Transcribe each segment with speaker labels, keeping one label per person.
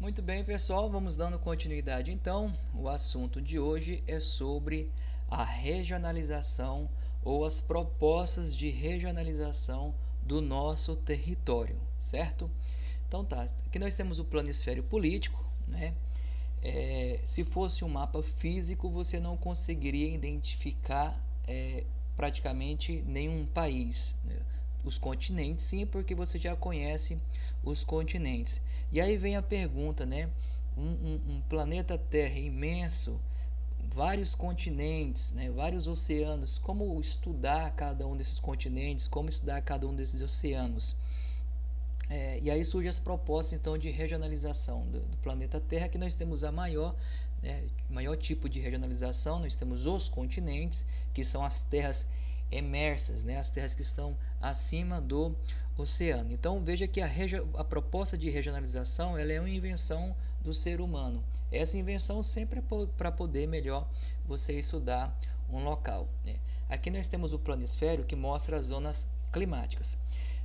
Speaker 1: Muito bem, pessoal, vamos dando continuidade então. O assunto de hoje é sobre a regionalização ou as propostas de regionalização do nosso território, certo? Então tá, aqui nós temos o planisfério político, né? Se fosse um mapa físico, você não conseguiria identificar praticamente nenhum país, né? Os continentes, sim, porque você já conhece os continentes. E aí vem a pergunta, né? Um planeta Terra imenso, vários continentes, né? Vários oceanos. Como estudar cada um desses continentes? Como estudar cada um desses oceanos? E aí surgem as propostas então de regionalização do planeta Terra, que nós temos a maior tipo de regionalização. Nós temos os continentes, que são as terras emersas, né, as terras que estão acima do oceano. Então veja que a proposta de regionalização ela é uma invenção do ser humano. Essa invenção sempre é para poder melhor você estudar um local, né? Aqui nós temos o planisfério que mostra as zonas climáticas.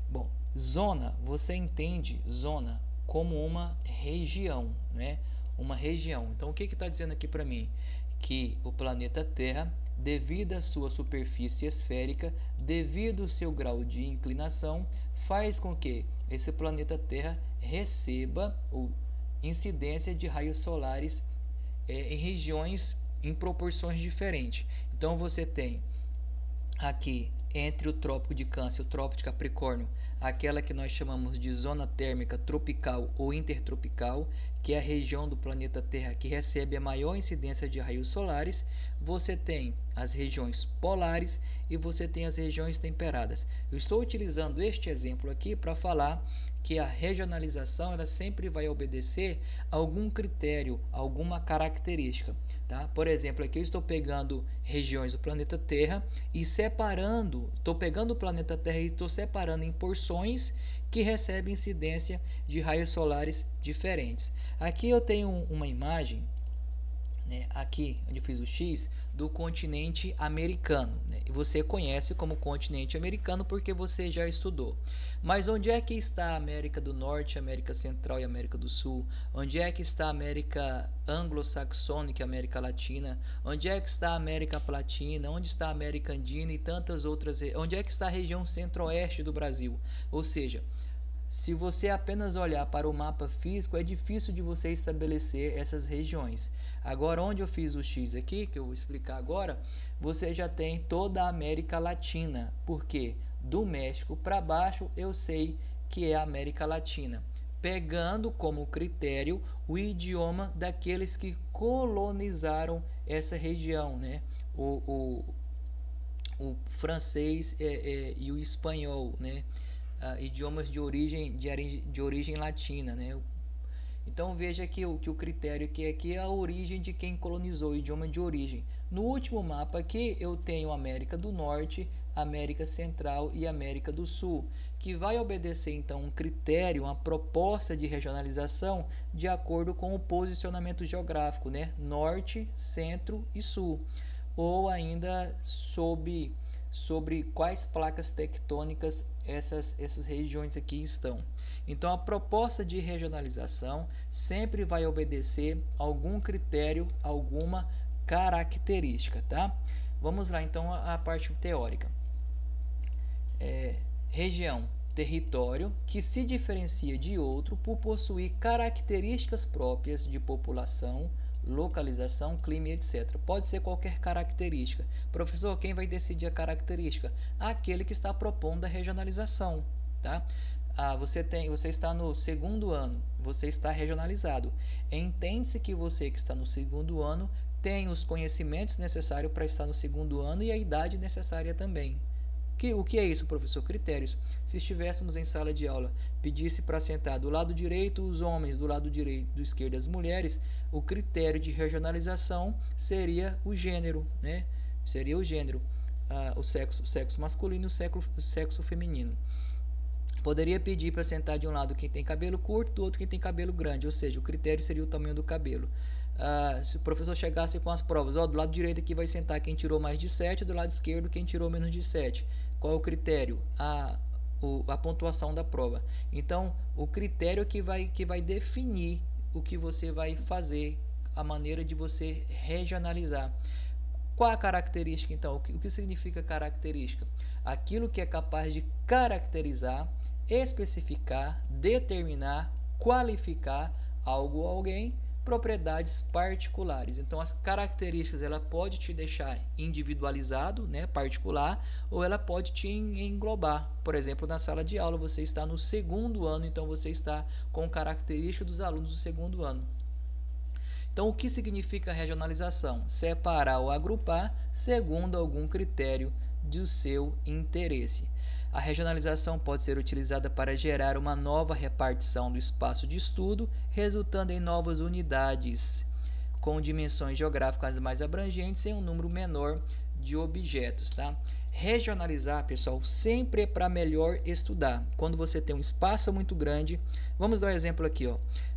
Speaker 1: Bom, zona, você entende zona como uma região, né? Uma região. Então, o que está dizendo aqui para mim? Que o planeta Terra, devido à sua superfície esférica, devido ao seu grau de inclinação, faz com que esse planeta Terra receba incidência de raios solares em regiões em proporções diferentes. Então, você tem aqui entre o Trópico de Câncer e o Trópico de Capricórnio, aquela que nós chamamos de zona térmica tropical ou intertropical, que é a região do planeta Terra que recebe a maior incidência de raios solares. Você tem as regiões polares e você tem as regiões temperadas. Eu estou utilizando este exemplo aqui para falar que a regionalização ela sempre vai obedecer a algum critério, alguma característica, tá? Por exemplo, aqui eu estou pegando regiões do planeta Terra e separando, estou pegando o planeta Terra e estou separando em porções que recebem incidência de raios solares diferentes. Aqui eu tenho uma imagem, né, aqui onde eu fiz o X, do continente americano, né? E você conhece como continente americano porque você já estudou. Mas onde é que está a América do Norte, América Central e América do Sul? Onde é que está a América anglo-saxônica e América Latina? Onde é que está a América Platina? Onde está a América Andina e tantas outras? Onde é que está a região centro-oeste do Brasil? Ou seja, se você apenas olhar para o mapa físico, é difícil de você estabelecer essas regiões. Agora, onde eu fiz o X aqui, que eu vou explicar agora, você já tem toda a América Latina. Por quê? Do México para baixo, eu sei que é a América Latina, pegando como critério o idioma daqueles que colonizaram essa região, né? O francês e o espanhol, né? Idiomas de origem latina, né? Então veja que o critério que aqui é a origem de quem colonizou, o idioma de origem. No último mapa aqui eu tenho América do Norte, América Central e América do Sul, que vai obedecer então um critério, uma proposta de regionalização de acordo com o posicionamento geográfico, né? Norte, Centro e Sul, ou ainda sobre quais placas tectônicas essas regiões aqui estão. Então, a proposta de regionalização sempre vai obedecer algum critério, alguma característica, tá? Vamos lá, então, a parte teórica. Região, território que se diferencia de outro por possuir características próprias de população, localização, clima, etc. Pode ser qualquer característica. Professor, quem vai decidir a característica? Aquele que está propondo a regionalização, tá? Você está no segundo ano, você está regionalizado. Entende-se que você que está no segundo ano tem os conhecimentos necessários para estar no segundo ano e a idade necessária também. O que é isso, professor? Critérios. Se estivéssemos em sala de aula, pedisse para sentar do lado direito os homens, do lado do esquerdo as mulheres, o critério de regionalização seria o gênero, né? Seria o gênero, o sexo masculino e o sexo feminino. Poderia pedir para sentar de um lado quem tem cabelo curto, do outro quem tem cabelo grande, ou seja, o critério seria o tamanho do cabelo. Se o professor chegasse com as provas, do lado direito aqui vai sentar quem tirou mais de 7, do lado esquerdo quem tirou menos de 7. Qual é o critério? A pontuação da prova. Então, o critério que vai definir o que você vai fazer, a maneira de você regionalizar. Qual a característica, então? O que significa característica? Aquilo que é capaz de caracterizar, especificar, determinar, qualificar algo ou alguém, propriedades particulares. Então, as características, ela pode te deixar individualizado, né, particular, ou ela pode te englobar. Por exemplo, na sala de aula, você está no segundo ano, então você está com características dos alunos do segundo ano. Então, o que significa regionalização? Separar ou agrupar segundo algum critério do seu interesse. A regionalização pode ser utilizada para gerar uma nova repartição do espaço de estudo, resultando em novas unidades com dimensões geográficas mais abrangentes em um número menor de objetos, tá? Regionalizar, pessoal, sempre é para melhor estudar. Quando você tem um espaço muito grande, vamos dar um exemplo aqui, ó.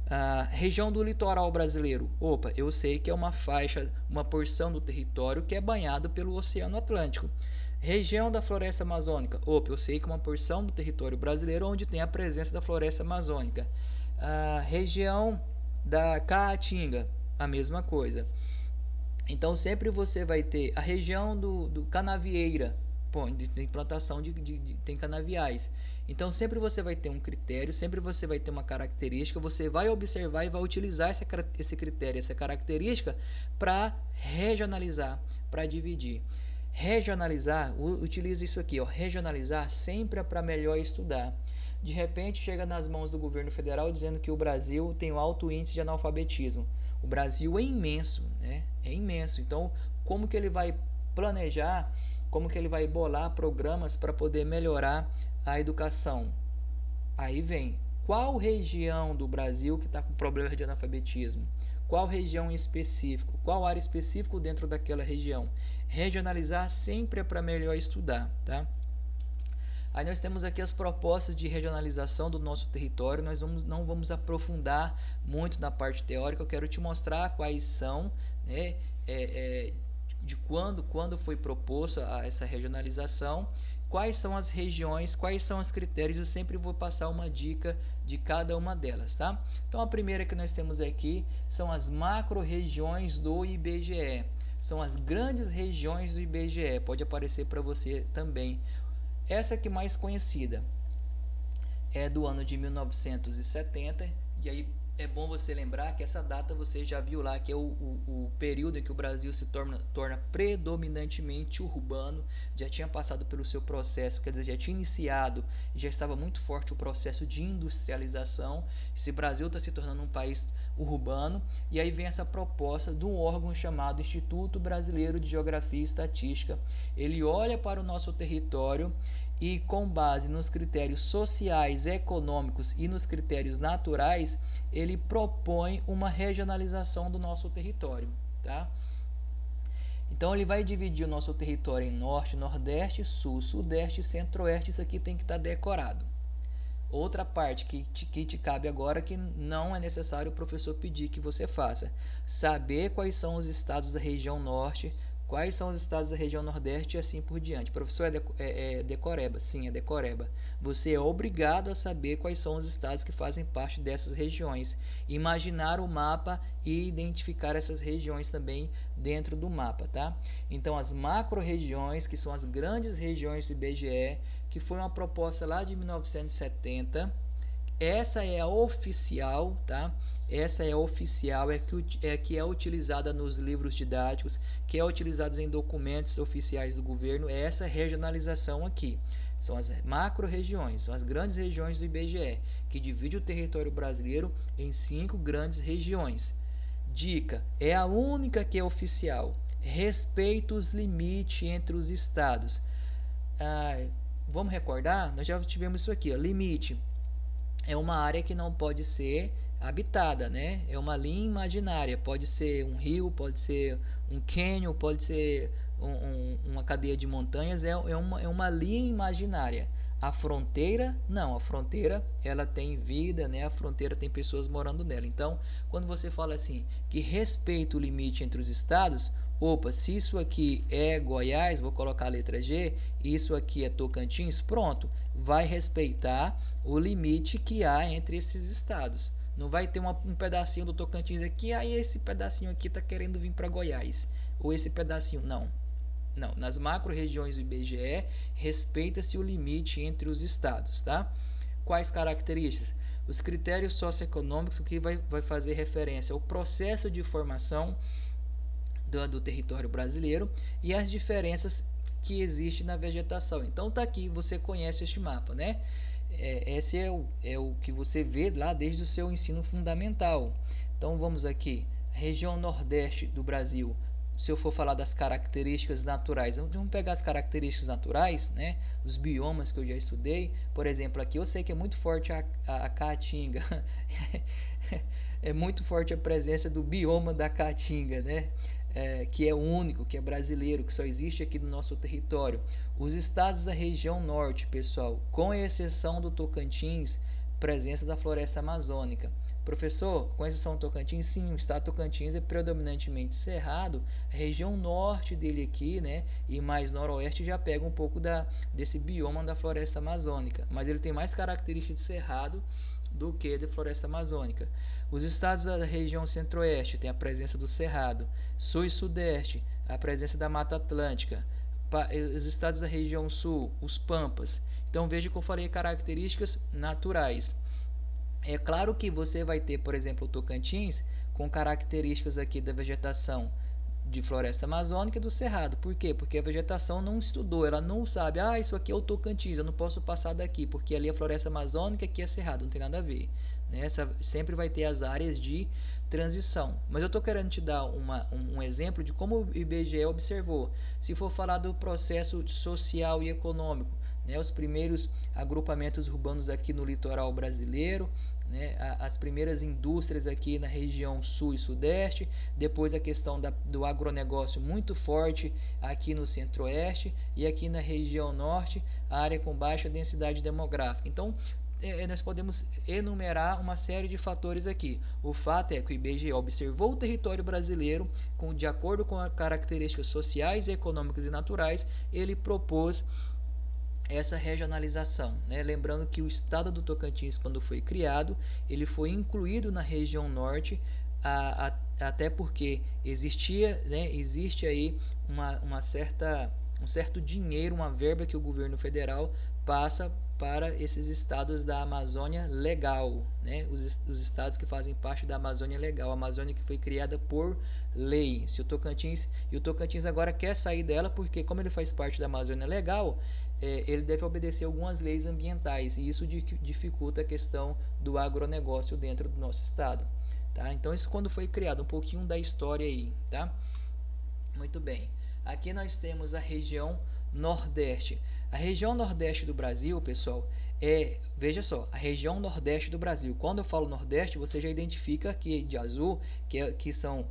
Speaker 1: A região do litoral brasileiro. Opa, eu sei que é uma faixa, uma porção do território que é banhado pelo Oceano Atlântico. Região da floresta amazônica. Opa, eu sei que é uma porção do território brasileiro onde tem a presença da floresta amazônica. A região da Caatinga, a mesma coisa. Então, sempre você vai ter a região do Canavieira, tem plantação tem canaviais. Então, sempre você vai ter um critério, sempre você vai ter uma característica, você vai observar e vai utilizar esse critério, essa característica para regionalizar, para dividir. Regionalizar, utiliza isso aqui, ó, regionalizar sempre é para melhor estudar. De repente, chega nas mãos do governo federal dizendo que o Brasil tem um alto índice de analfabetismo. O Brasil é imenso, né? É imenso. Então, como que ele vai planejar, como que ele vai bolar programas para poder melhorar a educação? Aí vem, qual região do Brasil que está com problema de analfabetismo? Qual região em específico? Qual área específica dentro daquela região? Regionalizar sempre é para melhor estudar, tá? Aí nós temos aqui as propostas de regionalização do nosso território. Nós não vamos aprofundar muito na parte teórica. Eu quero te mostrar quais são, né, de quando foi proposto essa regionalização, quais são as regiões, quais são os critérios. Eu sempre vou passar uma dica de cada uma delas, tá? Então, a primeira que nós temos aqui são as macro-regiões do IBGE. São as grandes regiões do IBGE. Pode aparecer para você também. Essa aqui mais conhecida é do ano de 1970, e aí é bom você lembrar que essa data você já viu lá, que é o período em que o Brasil se torna predominantemente urbano, já tinha passado pelo seu processo, quer dizer, já tinha iniciado, já estava muito forte o processo de industrialização. Esse Brasil está se tornando um país urbano, e aí vem essa proposta de um órgão chamado Instituto Brasileiro de Geografia e Estatística. Ele olha para o nosso território e, com base nos critérios sociais, econômicos e nos critérios naturais, ele propõe uma regionalização do nosso território, tá? Então, ele vai dividir o nosso território em norte, nordeste, sul, sudeste e centro-oeste. Isso aqui tem que estar decorado. Outra parte que te cabe agora, que não é necessário o professor pedir que você faça: saber quais são os estados da região norte, quais são os estados da região nordeste e assim por diante. Professor, é decoreba? Sim, é decoreba. Você é obrigado a saber quais são os estados que fazem parte dessas regiões. Imaginar o mapa e identificar essas regiões também dentro do mapa, tá? Então, as macro-regiões, que são as grandes regiões do IBGE, que foi uma proposta lá de 1970. Essa é a oficial, tá? Essa é a oficial, que é utilizada nos livros didáticos, que é utilizada em documentos oficiais do governo. É essa regionalização aqui. São as macro-regiões, são as grandes regiões do IBGE, que divide o território brasileiro em 5 grandes regiões. Dica, é a única que é oficial. Respeita os limites entre os estados. Vamos recordar? Nós já tivemos isso aqui, ó. Limite é uma área que não pode ser habitada, né? É uma linha imaginária. Pode ser um rio, pode ser um cânion, pode ser uma cadeia de montanhas. É uma linha imaginária. A fronteira, não. A fronteira, ela tem vida, né? A fronteira tem pessoas morando nela. Então, quando você fala assim, que respeita o limite entre os estados, opa, se isso aqui é Goiás, vou colocar a letra G, e isso aqui é Tocantins, pronto, vai respeitar o limite que há entre esses estados. Não vai ter um pedacinho do Tocantins aqui, aí esse pedacinho aqui está querendo vir para Goiás. Ou esse pedacinho, não. Não, nas macro-regiões do IBGE, respeita-se o limite entre os estados, tá? Quais características? Os critérios socioeconômicos que vai fazer referência ao processo de formação do território brasileiro e as diferenças que existem na vegetação. Então tá aqui, você conhece este mapa, né? Esse é o que você vê lá desde o seu ensino fundamental. Então vamos aqui, região nordeste do Brasil. Se eu for falar das características naturais, vamos pegar as características naturais, né? Os biomas que eu já estudei. Por exemplo, aqui eu sei que é muito forte a caatinga. É muito forte a presença do bioma da caatinga, né? Que é único, que é brasileiro, que só existe aqui no nosso território. Os estados da região norte, pessoal, com exceção do Tocantins, presença da floresta amazônica. Professor, com exceção do Tocantins, sim, o estado do Tocantins é predominantemente cerrado. A região norte dele aqui, né, e mais noroeste já pega um pouco desse bioma da floresta amazônica, mas ele tem mais características de cerrado do que de floresta amazônica. Os estados da região centro-oeste têm a presença do cerrado, sul e sudeste, a presença da Mata Atlântica, os estados da região sul, os pampas. Então veja que eu falei características naturais. É claro que você vai ter, por exemplo, o Tocantins com características aqui da vegetação de floresta amazônica e do cerrado. Por quê? Porque a vegetação não estudou, ela não sabe, isso aqui é o Tocantins, eu não posso passar daqui, porque ali é floresta amazônica, aqui é cerrado, não tem nada a ver. Né? Sempre vai ter as áreas de transição. Mas eu estou querendo te dar um exemplo de como o IBGE observou. Se for falar do processo social e econômico, né, os primeiros agrupamentos urbanos aqui no litoral brasileiro, né, as primeiras indústrias aqui na região sul e sudeste, depois a questão do agronegócio muito forte aqui no centro-oeste e aqui na região norte, a área com baixa densidade demográfica. Então, nós podemos enumerar uma série de fatores aqui. O fato é que o IBGE observou o território brasileiro de acordo com as características sociais, econômicas e naturais, ele propôs essa regionalização, né? Lembrando que o estado do Tocantins, quando foi criado, ele foi incluído na região norte, até porque existe aí um certo dinheiro, uma verba que o governo federal passa para esses estados da Amazônia Legal, né? Os estados que fazem parte da Amazônia Legal, a Amazônia que foi criada por lei. Se o Tocantins agora quer sair dela, porque como ele faz parte da Amazônia Legal, ele deve obedecer algumas leis ambientais, e isso dificulta a questão do agronegócio dentro do nosso estado. Tá? Então isso quando foi criado, um pouquinho da história aí. Tá? Muito bem. Aqui nós temos a região Nordeste. A região Nordeste do Brasil, pessoal, veja só, a região Nordeste do Brasil. Quando eu falo Nordeste, você já identifica aqui de azul que são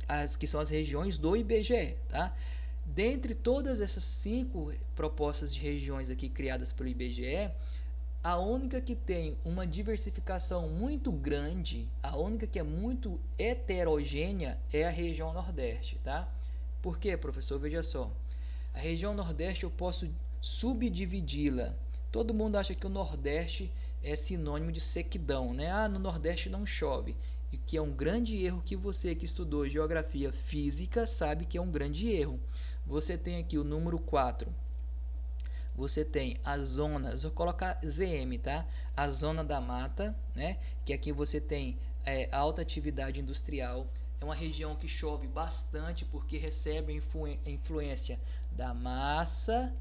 Speaker 1: as regiões do IBGE, tá? Dentre todas essas 5 propostas de regiões aqui criadas pelo IBGE, a única que tem uma diversificação muito grande, a única que é muito heterogênea é a região Nordeste, tá? Por quê, professor? Veja só. A região Nordeste eu posso subdividi-la. Todo mundo acha que o Nordeste é sinônimo de sequidão, né? No Nordeste não chove. E que é um grande erro que você que estudou geografia física sabe que é um grande erro. Você tem aqui o número 4. Você tem a zona, vou colocar ZM, tá? A zona da mata, né? Que aqui você tem alta atividade industrial. É uma região que chove bastante porque recebe a influência da massa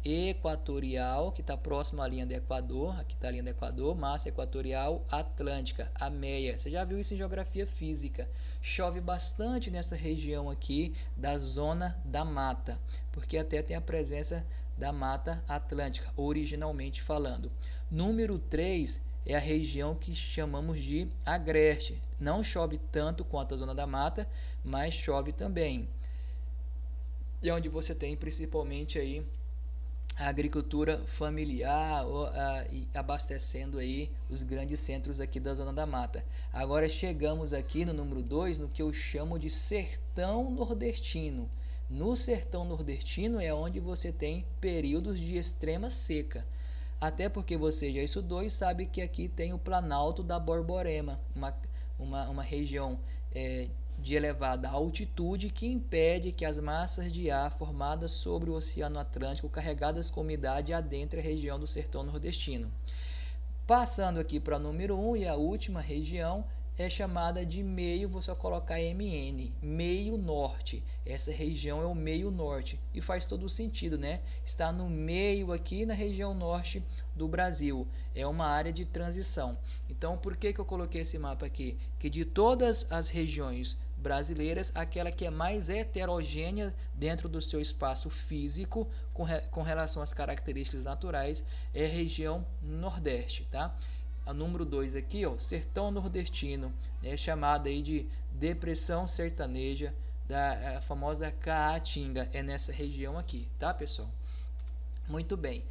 Speaker 1: equatorial, que está próximo à linha do Equador, aqui está a linha do Equador, massa equatorial atlântica, a meia. Você já viu isso em geografia física. Chove bastante nessa região aqui da zona da mata, porque até tem a presença da mata atlântica, originalmente falando. Número 3 é a região que chamamos de agreste. Não chove tanto quanto a zona da mata, mas chove também. E onde você tem principalmente aí a agricultura familiar abastecendo aí os grandes centros aqui da zona da mata. Agora chegamos aqui no número 2, no que eu chamo de sertão nordestino. No sertão nordestino é onde você tem períodos de extrema seca. até porque você já estudou e sabe que aqui tem o Planalto da Borborema, uma região de elevada altitude que impede que as massas de ar formadas sobre o Oceano Atlântico carregadas com umidade adentrem a região do sertão nordestino. Passando aqui para o número 1 e a última região é chamada de meio, vou só colocar MN, meio norte. Essa região é o meio norte e faz todo o sentido, né? Está no meio aqui na região norte do Brasil. É uma área de transição. Então, por que eu coloquei esse mapa aqui? Que de todas as regiões brasileiras, aquela que é mais heterogênea dentro do seu espaço físico com relação às características naturais é a região Nordeste, tá? A número 2 aqui, ó, sertão nordestino, né, chamada aí de depressão sertaneja, da famosa Caatinga, é nessa região aqui, tá, pessoal? Muito bem.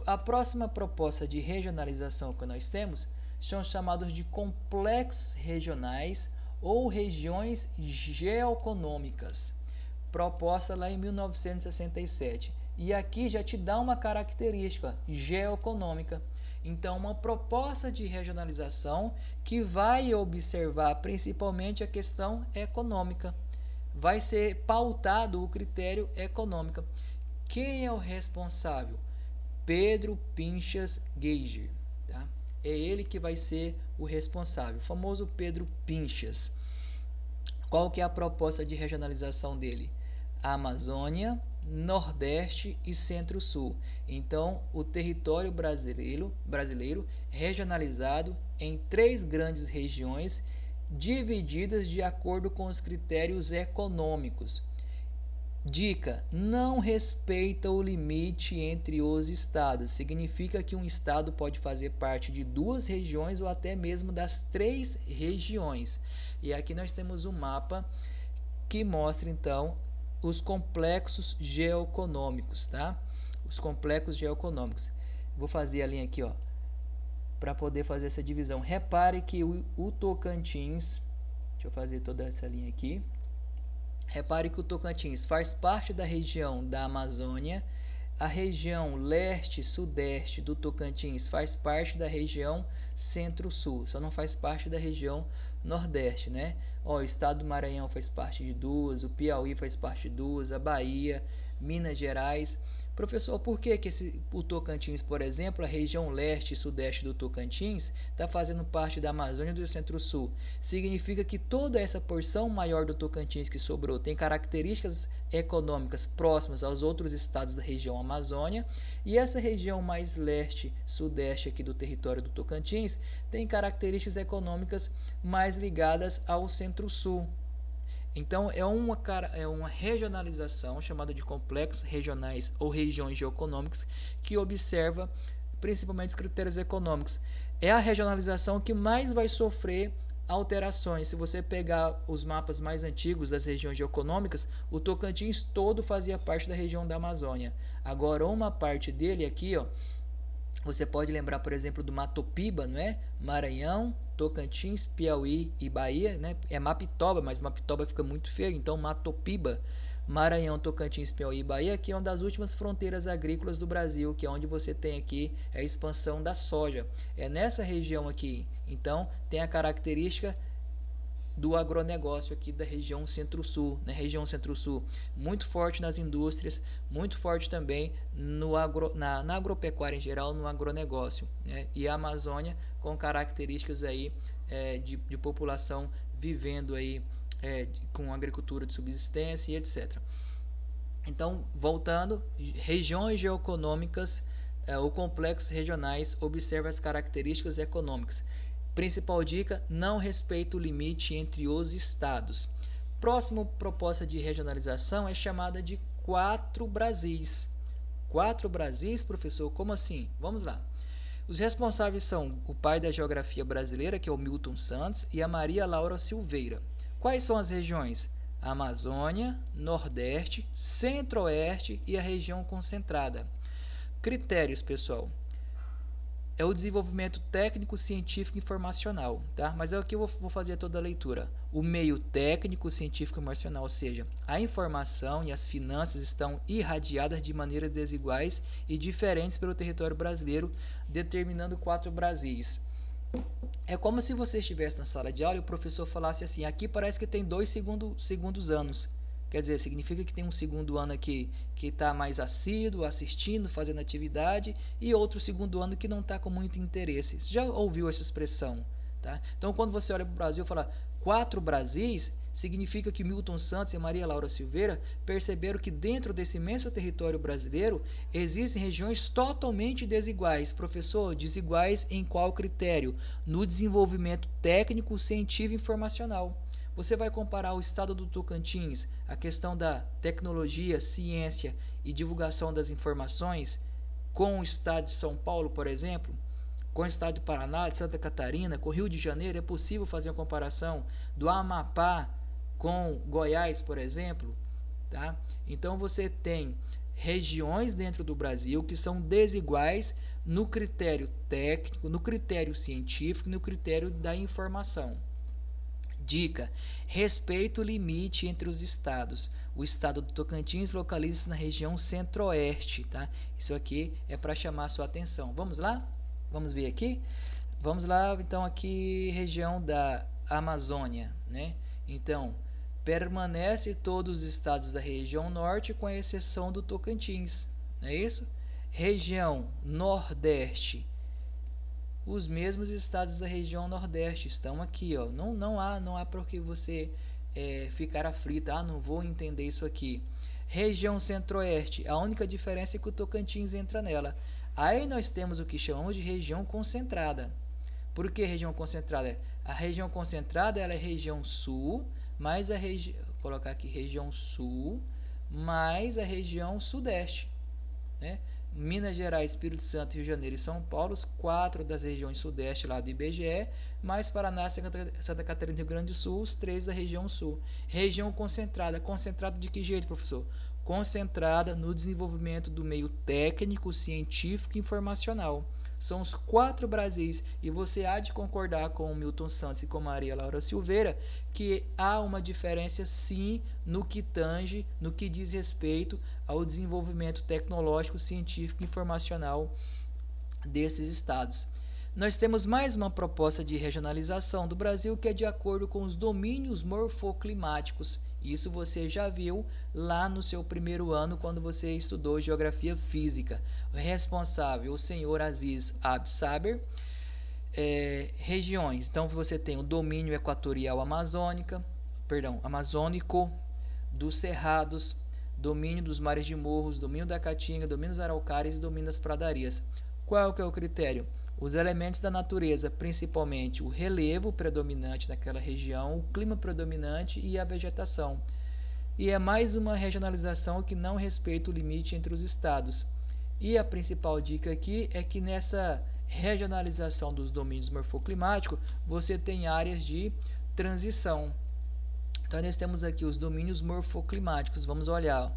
Speaker 1: A próxima proposta de regionalização que nós temos são chamados de complexos regionais ou regiões geoeconômicas, proposta lá em 1967. E aqui já te dá uma característica geoeconômica. Então, uma proposta de regionalização que vai observar principalmente a questão econômica. Vai ser pautado o critério econômico. Quem é o responsável? Pedro Pinchas Geiger. Tá? É ele que vai ser o responsável, o famoso Pedro Pinchas. Qual que é a proposta de regionalização dele? Amazônia, Nordeste e Centro-Sul. Então, o território brasileiro regionalizado em 3 grandes regiões, divididas de acordo com os critérios econômicos. Dica: não respeita o limite entre os estados. Significa que um estado pode fazer parte de 2 regiões ou até mesmo das 3 regiões. E aqui nós temos um mapa que mostra então os complexos geoeconômicos, tá? Os complexos geoeconômicos. Vou fazer a linha aqui, ó, para poder fazer essa divisão. Repare que o Tocantins, deixa eu fazer toda essa linha aqui. Repare que o Tocantins faz parte da região da Amazônia. A região leste-sudeste do Tocantins faz parte da região centro-sul, só não faz parte da região nordeste, né? Ó, o estado do Maranhão faz parte de 2, o Piauí faz parte de 2, a Bahia, Minas Gerais. Professor, por que o Tocantins, por exemplo, a região leste e sudeste do Tocantins, está fazendo parte da Amazônia e do Centro-Sul? Significa que toda essa porção maior do Tocantins que sobrou tem características econômicas próximas aos outros estados da região Amazônia, e essa região mais leste-sudeste aqui do território do Tocantins tem características econômicas mais ligadas ao Centro-Sul. Então, é uma regionalização chamada de complexos regionais ou regiões geoeconômicas que observa principalmente os critérios econômicos. É a regionalização que mais vai sofrer alterações. Se você pegar os mapas mais antigos das regiões geoeconômicas, o Tocantins todo fazia parte da região da Amazônia. Agora, uma parte dele aqui, ó, você pode lembrar, por exemplo, do Matopiba, não é? Maranhão, Tocantins, Piauí e Bahia, né? É Mapitoba, mas Mapitoba fica muito feio, então Matopiba, Maranhão, Tocantins, Piauí e Bahia, que é uma das últimas fronteiras agrícolas do Brasil, que é onde você tem aqui a expansão da soja. É nessa região aqui, então, tem a característica do agronegócio aqui da região Centro-Sul, né? Região Centro-Sul muito forte nas indústrias, muito forte também na agropecuária em geral, no agronegócio, né? E a Amazônia com características aí de população vivendo aí com agricultura de subsistência e etc. Então, voltando, regiões geoeconômicas ou complexos regionais observa as características econômicas. Principal dica: não respeita o limite entre os estados. Próxima proposta de regionalização é chamada de 4 Brasis. 4 Brasis, professor? Como assim? Vamos lá. Os responsáveis são o pai da geografia brasileira, que é o Milton Santos, e a Maria Laura Silveira. Quais são as regiões? A Amazônia, é o desenvolvimento técnico, científico e informacional, tá? Mas aqui eu vou fazer toda a leitura. O meio técnico, científico e informacional, ou seja, a informação e as finanças estão irradiadas de maneiras desiguais e diferentes pelo território brasileiro, determinando 4 Brasis. É como se você estivesse na sala de aula e o professor falasse assim, aqui parece que tem 2 segundos anos. Quer dizer, significa que tem um segundo ano aqui que está mais assíduo, assistindo, fazendo atividade, e outro segundo ano que não está com muito interesse. Você já ouviu essa expressão? Tá? Então, quando você olha para o Brasil e fala 4 Brasis, significa que Milton Santos e Maria Laura Silveira perceberam que dentro desse imenso território brasileiro existem regiões totalmente desiguais. Professor, desiguais em qual critério? No desenvolvimento técnico, científico e informacional. Você vai comparar o estado do Tocantins, a questão da tecnologia, ciência e divulgação das informações, com o estado de São Paulo, por exemplo, com o estado do Paraná, de Santa Catarina, com o Rio de Janeiro. É possível fazer uma comparação do Amapá com Goiás, por exemplo? Tá? Então você tem regiões dentro do Brasil que são desiguais no critério técnico, no critério científico e no critério da informação. Dica: respeito o limite entre os estados. O estado do Tocantins localiza-se na região centro-oeste, tá? Isso aqui é para chamar a sua atenção. Vamos lá? Vamos ver aqui? Vamos lá, então, aqui, região da Amazônia, né? Então, permanece todos os estados da região norte, com exceção do Tocantins, não é isso? Região nordeste. Os mesmos estados da região nordeste estão aqui, ó. Não há por que você ficar aflito. Não vou entender isso aqui. Região centro-oeste, a única diferença é que o Tocantins entra nela. Aí nós temos o que chamamos de região concentrada. Por que região concentrada? A região concentrada ela é região sul, mais a região, vou colocar aqui região sul, mais a região sudeste, né? Minas Gerais, Espírito Santo, Rio de Janeiro e São Paulo, os 4 das regiões sudeste lá do IBGE, mais Paraná, Santa Catarina e Rio Grande do Sul, os 3 da região sul. Região concentrada. Concentrada de que jeito, professor? Concentrada no desenvolvimento do meio técnico, científico e informacional. São os 4 Brasis, e você há de concordar com o Milton Santos e com Maria Laura Silveira que há uma diferença sim no que tange, no que diz respeito ao desenvolvimento tecnológico, científico e informacional desses estados. Nós temos mais uma proposta de regionalização do Brasil que é de acordo com os domínios morfoclimáticos. Isso você já viu lá no seu primeiro ano, quando você estudou Geografia Física. O responsável, o senhor Aziz Absaber. Regiões. Então, você tem o domínio equatorial amazônico, dos cerrados, domínio dos mares de morros, domínio da caatinga, domínio dos araucárias e domínio das pradarias. Qual que é o critério? Os elementos da natureza, principalmente o relevo predominante naquela região, o clima predominante e a vegetação. E é mais uma regionalização que não respeita o limite entre os estados. E a principal dica aqui é que nessa regionalização dos domínios morfoclimáticos, você tem áreas de transição. Então, nós temos aqui os domínios morfoclimáticos. Vamos olhar.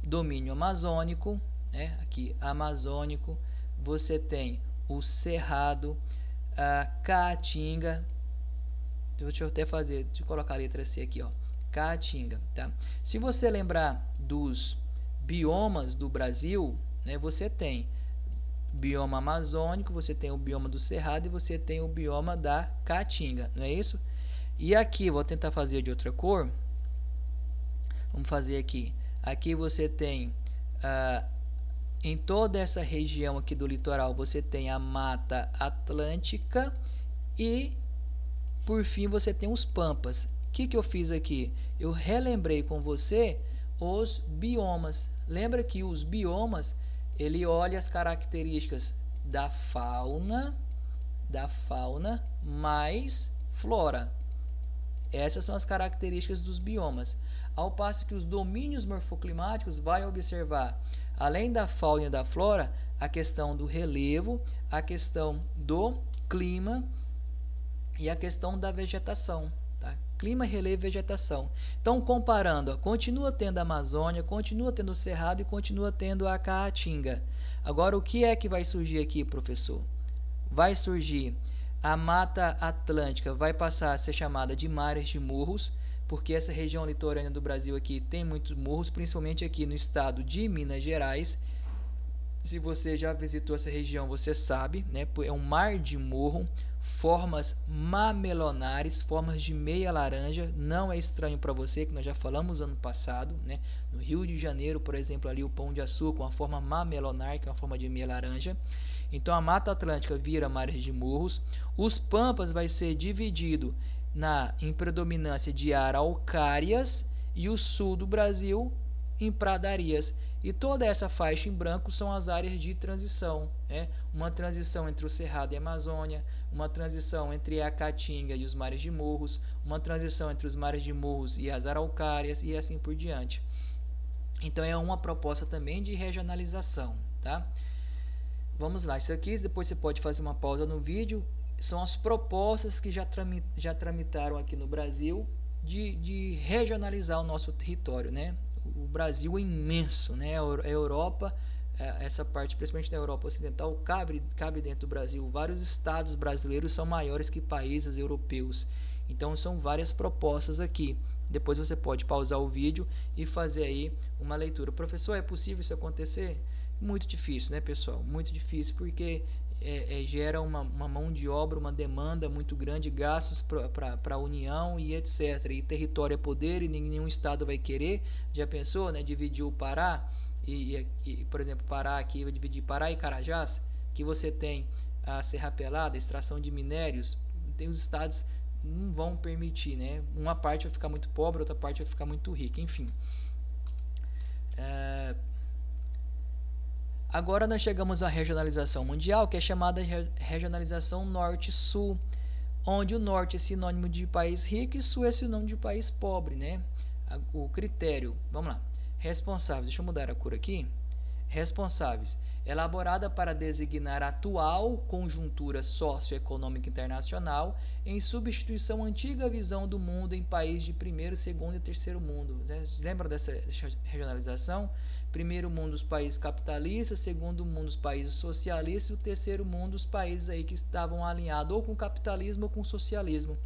Speaker 1: Domínio amazônico, né? Aqui, amazônico. Você tem o cerrado, a caatinga. Deixa eu colocar a letra C aqui, ó. Caatinga, tá? Se você lembrar dos biomas do Brasil, né, você tem bioma amazônico, você tem o bioma do cerrado e você tem o bioma da caatinga, não é isso? E aqui, vou tentar fazer de outra cor. Vamos fazer aqui. Aqui você tem em toda essa região aqui do litoral, você tem a Mata Atlântica e, por fim, você tem os pampas. O que eu fiz aqui? Eu relembrei com você os biomas. Lembra que os biomas, ele olha as características da fauna mais flora. Essas são as características dos biomas. Ao passo que os domínios morfoclimáticos vai observar, além da fauna e da flora, a questão do relevo, a questão do clima e a questão da vegetação. Tá? Clima, relevo e vegetação. Então, comparando, continua tendo a Amazônia, continua tendo o Cerrado e continua tendo a Caatinga. Agora, o que é que vai surgir aqui, professor? vai surgir a Mata Atlântica, vai passar a ser chamada de mares de morros, porque essa região litorânea do Brasil aqui tem muitos morros, principalmente aqui no estado de Minas Gerais. Se você já visitou essa região, você sabe, né? É um mar de morro, formas mamelonares, formas de meia laranja. Não é estranho para você, que nós já falamos ano passado, né? No Rio de Janeiro, por exemplo, ali o Pão de Açúcar, uma forma mamelonar, que é uma forma de meia laranja. Então a Mata Atlântica vira mares de morros. Os Pampas vai ser dividido em predominância de araucárias e o sul do Brasil em pradarias. E toda essa faixa em branco são as áreas de transição, né? Uma transição entre o Cerrado e a Amazônia, uma transição entre a Caatinga e os mares de morros, uma transição entre os mares de morros e as araucárias e assim por diante. Então é uma proposta também de regionalização, tá? Vamos lá, isso aqui depois você pode fazer uma pausa no vídeo, são as propostas que já tramitaram aqui no Brasil de regionalizar o nosso território, né? O Brasil é imenso, né? A Europa, essa parte, principalmente da Europa Ocidental, cabe dentro do Brasil. Vários estados brasileiros são maiores que países europeus. Então são várias propostas aqui. Depois você pode pausar o vídeo e fazer aí uma leitura. Professor, é possível isso acontecer? Muito difícil, né, pessoal? Muito difícil porque gera uma mão de obra, uma demanda muito grande, gastos para a União e etc. E território é poder e nenhum estado vai querer. Já pensou, né? Dividir o Pará por exemplo, Pará aqui vai dividir Pará e Carajás, que você tem a Serra Pelada, a extração de minérios, tem os estados não vão permitir, né? Uma parte vai ficar muito pobre, outra parte vai ficar muito rica, enfim. Agora nós chegamos à regionalização mundial, que é chamada regionalização norte-sul, onde o norte é sinônimo de país rico e sul é sinônimo de país pobre, né? O critério, vamos lá, responsáveis, deixa eu mudar a cor aqui, responsáveis, elaborada para designar a atual conjuntura socioeconômica internacional em substituição à antiga visão do mundo em país de primeiro, segundo e terceiro mundo, né? Lembra dessa regionalização? Primeiro mundo os países capitalistas, segundo mundo os países socialistas e o terceiro mundo os países aí que estavam alinhados ou com o capitalismo ou com o socialismo.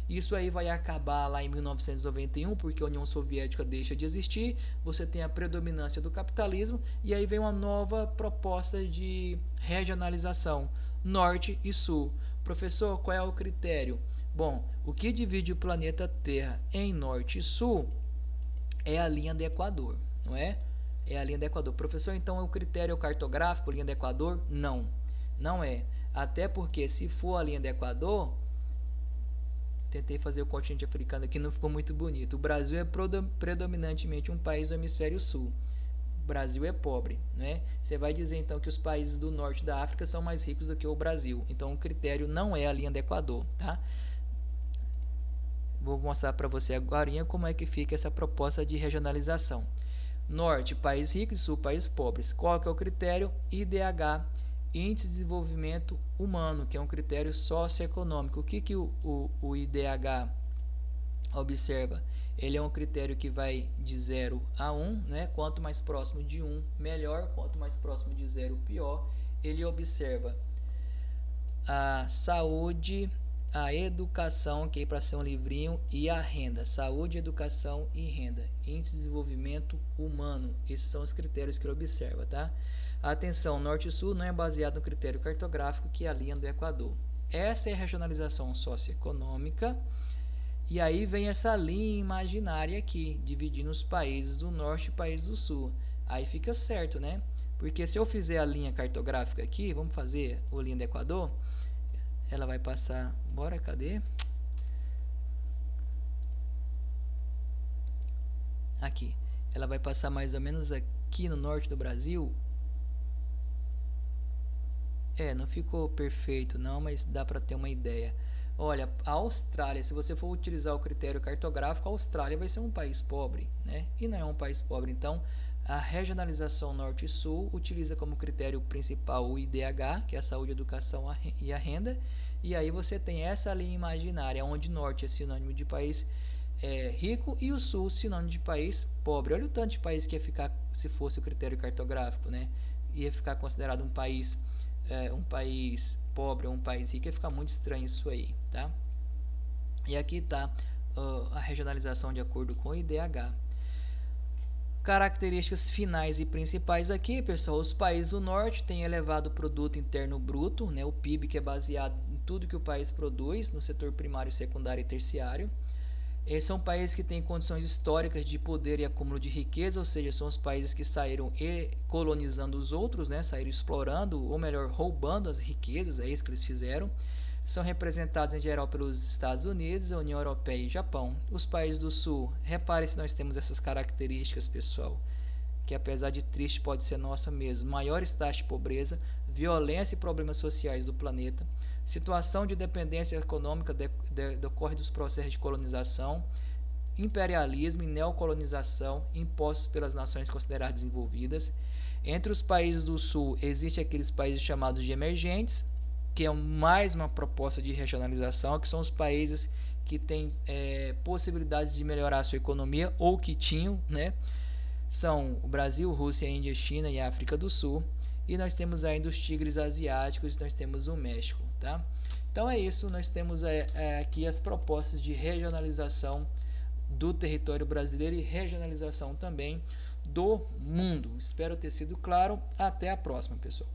Speaker 1: Isso aí vai acabar lá em 1991, porque a União Soviética deixa de existir, você tem a predominância do capitalismo e aí vem uma nova proposta de regionalização, norte e sul. Professor, qual é o critério? Bom, o que divide o planeta Terra em norte e sul é a linha do Equador, não é? É a linha do Equador. Professor, então o critério cartográfico, linha do Equador? Não, não é. Até porque se for a linha do Equador, tentei fazer o continente africano aqui, não ficou muito bonito. O Brasil é predominantemente um país do hemisfério sul. O Brasil é pobre, né? Você vai dizer então que os países do norte da África são mais ricos do que o Brasil. Então o critério não é a linha do Equador, tá? Vou mostrar para você agora como é que fica essa proposta de regionalização. Norte, país rico e sul, país pobres. Qual que é o critério? IDH, Índice de Desenvolvimento Humano, que é um critério socioeconômico. O que o IDH observa? Ele é um critério que vai de 0 a 1, né? Quanto mais próximo de 1, melhor. Quanto mais próximo de 0, pior. Ele observa a saúde, a educação, que é para ser um livrinho, e a renda. Saúde, educação e renda. Índice de Desenvolvimento Humano. Esses são os critérios que ele observa, tá? Atenção, norte e sul não é baseado no critério cartográfico, que é a linha do Equador. Essa é a regionalização socioeconômica. E aí vem essa linha imaginária aqui, dividindo os países do norte e países do sul. Aí fica certo, né? Porque se eu fizer a linha cartográfica aqui, vamos fazer a linha do Equador, ela vai passar, bora, cadê? Aqui. Ela vai passar mais ou menos aqui no norte do Brasil. Não ficou perfeito não, mas dá para ter uma ideia. Olha, a Austrália, se você for utilizar o critério cartográfico, a Austrália vai ser um país pobre, né? E não é um país pobre, então a regionalização norte e sul utiliza como critério principal o IDH, que é a saúde, a educação e a renda, e aí você tem essa linha imaginária, onde norte é sinônimo de país rico e o sul sinônimo de país pobre. Olha o tanto de país que ia ficar se fosse o critério cartográfico, né? Ia ficar considerado um país pobre ou um país rico, ia ficar muito estranho isso aí, tá? E aqui está a regionalização de acordo com o IDH. Características finais e principais aqui, pessoal, os países do norte têm elevado produto interno bruto, né, o PIB, que é baseado em tudo que o país produz no setor primário, secundário e terciário. São países que têm condições históricas de poder e acúmulo de riqueza, ou seja, são os países que saíram colonizando os outros, né, saíram explorando, ou melhor, roubando as riquezas, é isso que eles fizeram. São representados em geral pelos Estados Unidos, a União Europeia e Japão. Os países do Sul, repare se nós temos essas características, pessoal, que apesar de triste pode ser nossa mesmo. Maiores taxas de pobreza, violência e problemas sociais do planeta, situação de dependência econômica decorre dos processos de colonização, imperialismo e neocolonização impostos pelas nações consideradas desenvolvidas. Entre os países do Sul, existem aqueles países chamados de emergentes, que é mais uma proposta de regionalização, que são os países que têm possibilidades de melhorar a sua economia ou que tinham, né? São o Brasil, Rússia, Índia, China e África do Sul. E nós temos ainda os tigres asiáticos, nós temos o México, tá? Então é isso, nós temos aqui as propostas de regionalização do território brasileiro e regionalização também do mundo. Espero ter sido claro. Até a próxima, pessoal.